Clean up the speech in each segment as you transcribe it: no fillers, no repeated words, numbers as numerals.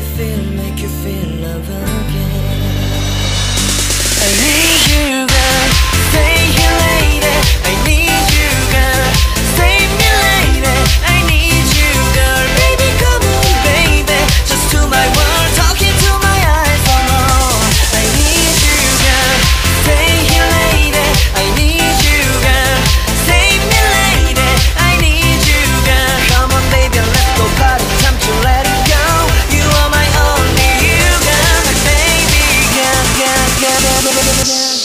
make you feel love again. I need you, girl. Stay here, lady. I need you, girl. Save me, lady. I need you, girl. Baby, come on, baby. Just to my world, talking to my eyes. Oh, I need you, girl. Stay here, lady. I need you, girl. Save me, lady. I need you, girl. Come on, baby, let's go party. Time to let it go. You are my only you, girl. My baby, girl, girl, girl, girl, girl, girl.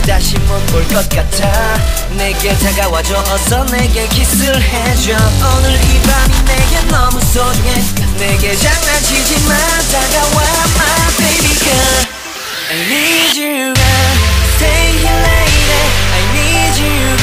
다시 못 볼 것 같아. 내게 다가와줘. 어서 내게 키스를 해줘. 오늘 이 밤이 내게 너무 소중해. 내게 장난치지 마. 다가와 my baby girl. I need you girl. Stay here lady. I need you girl.